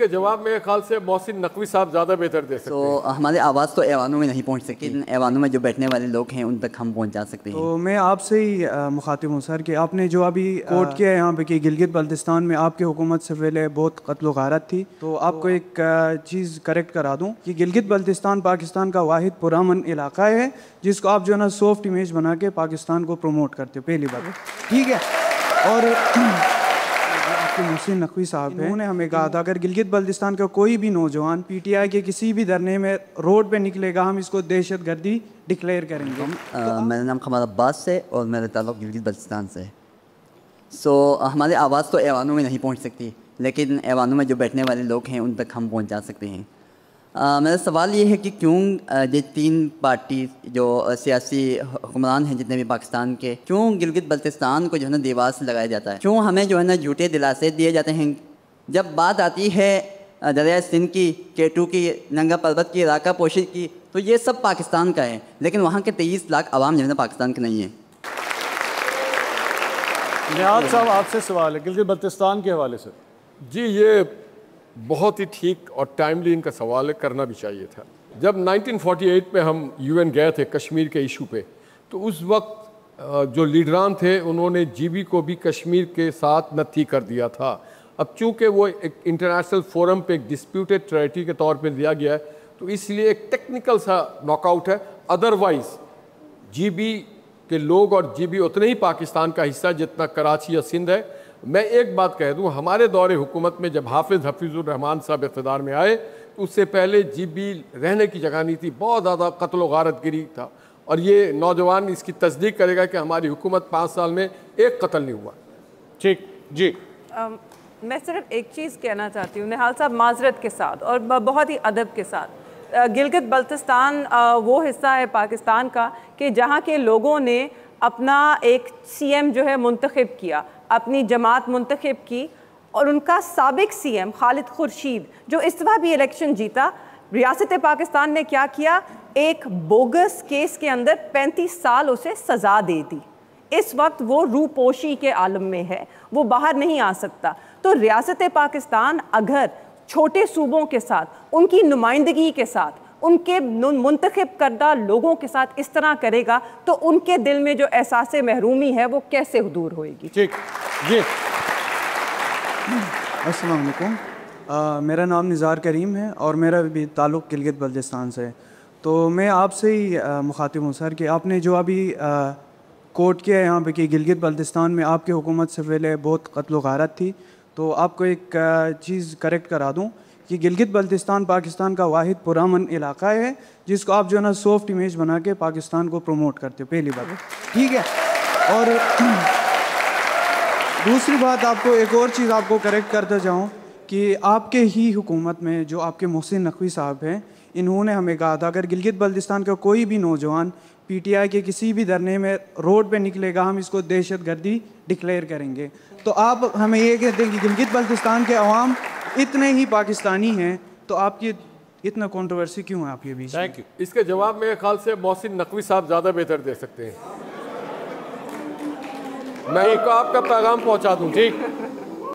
इसके जवाब मेरे ख्याल से मोहसिन नकवी साहब ज़्यादा बेहतर दे सकते हैं। तो हमारी आवाज़ तो ऐवानों में नहीं पहुंच सकती, ऐवानों में जो बैठने वाले लोग हैं उन तक हम पहुंचा सकते हैं। तो मैं आपसे ही मुखातिब हूँ सर कि आपने जो अभी कोट किया है यहाँ पे कि गिलगित बल्तिस्तान में आपकी हुकूमत से पहले बहुत कत्ल गारत थी, तो आपको एक चीज़ करेक्ट करा दूँ कि गिलगित बल्तिस्तान पाकिस्तान का वाहिद पुरअमन इलाका है जिसको आप जो है ना सॉफ्ट इमेज बना के पाकिस्तान को प्रमोट करते हो, पहली बात, ठीक है। और मोहसिन नकवी साहब हैं, उन्होंने हमें कहा था अगर गिलगित बल्तिस्तान का कोई भी नौजवान पीटीआई के किसी भी धरने में रोड पे निकलेगा हम इसको दहशतगर्दी डिक्लेयर करेंगे। मेरा नाम खमाल अब्बास है और मेरा ताल्लुक़ गिलगित बल्तिस्तान से है। हमारी आवाज़ तो ऐवानों में नहीं पहुंच सकती, लेकिन ऐवानों में जो बैठने वाले लोग हैं उन तक हम पहुंचा सकते हैं। मेरा सवाल ये है कि क्यों ये तीन पार्टी जो सियासी हुक्मरान हैं जितने भी पाकिस्तान के, क्यों गिलगित बल्तिस्तान को जो है ना दीवार से लगाया जाता है, क्यों हमें जो है ना झूठे दिलासे दिए जाते हैं। जब बात आती है दरिया सिंध की, K2 की, नंगा पर्वत की, इराका पोशी की, तो ये सब पाकिस्तान का है, लेकिन वहाँ के 23 लाख आवाम जो है ना पाकिस्तान के नहीं है। नियाज़ साहब आपसे सवाल है गिलगित बल्तिस्तान के हवाले से। जी, ये बहुत ही ठीक और टाइमली इनका सवाल है, करना भी चाहिए था। जब 1948 में हम UN गए थे कश्मीर के इशू पे, तो उस वक्त जो लीडरान थे उन्होंने GB को भी कश्मीर के साथ नत्थी कर दिया था। अब चूँकि वो एक इंटरनेशनल फोरम पे एक डिस्प्यूटेड टेरिटरी के तौर पे दिया गया है, तो इसलिए एक टेक्निकल सा नॉकआउट है। अदरवाइज़ GB के लोग और GB उतने ही पाकिस्तान का हिस्सा जितना कराची या सिंध है। मैं एक बात कह दूं, हमारे दौरे हुकूमत में जब हफीज़ुर रहमान साहब इक़्तिदार में आए तो उससे पहले GB रहने की जगह नहीं थी, बहुत ज़्यादा कत्ल गारत गिरी था। और ये नौजवान इसकी तस्दीक करेगा कि हमारी हुकूमत 5 साल में एक कत्ल नहीं हुआ। ठीक जी। मैं सिर्फ एक चीज़ कहना चाहती हूँ निहाल साहब, माजरत के साथ और बहुत ही अदब के साथ, गिलगित बल्तिस्तान वो हिस्सा है पाकिस्तान का कि जहाँ के लोगों ने अपना एक CM जो है मुंतखब किया, अपनी जमात मुंतखब की, और उनका साबिक CM खालिद खुर्शीद जो इस बार भी इलेक्शन जीता, रियासत पाकिस्तान ने क्या किया, एक बोगस केस के अंदर 35 साल उसे सज़ा दे दी। इस वक्त वो रूपोशी के आलम में है, वो बाहर नहीं आ सकता। तो रियासत पाकिस्तान अगर छोटे सूबों के साथ, उनकी नुमाइंदगी के साथ, उनके मुंतखब करदा लोगों के साथ इस तरह करेगा तो उनके दिल में जो एहसास महरूमी है वो कैसे दूर होएगी। ठीक जी। अस्सलाम वालेकुम, मेरा नाम निज़ार करीम है और मेरा भी ताल्लुक़ गिलगित बल्तिस्तान से है। तो मैं आपसे ही मुखातिब हूँ सर कि आपने जो अभी कोट किया है यहाँ पे कि गिलगित बल्तिस्तान में आपकी हुकूमत से पहले बहुत कत्ल गारत थी, तो आपको एक चीज़ करेक्ट करा दूँ कि गिलगित बल्तिस्तान पाकिस्तान का वाहिद पुरअमन इलाका है जिसको आप जो है ना सॉफ्ट इमेज बना के पाकिस्तान को प्रमोट करते हो, पहली बात, ठीक है। और दूसरी बात, आपको एक और चीज़ आपको करेक्ट करता जाऊँ कि आपके ही हुकूमत में जो आपके मोहसिन नकवी साहब हैं, इन्होंने हमें कहा था अगर गिलगित बल्तिस्तान का कोई भी नौजवान PTI के किसी भी धरने में रोड पे निकलेगा हम इसको दहशतगर्दी डिक्लेयर करेंगे। तो आप हमें ये कहते हैं कि गिलगित बल्तिस्तान के अवाम इतने ही पाकिस्तानी हैं, तो आपकी इतना कंट्रोवर्सी क्यों है आपके बीच? Thank you. इसके जवाब मेरे ख्याल से मोहसिन नकवी साहब ज़्यादा बेहतर दे सकते हैं। मैं आपका पैगाम पहुंचा दूं। ठीक।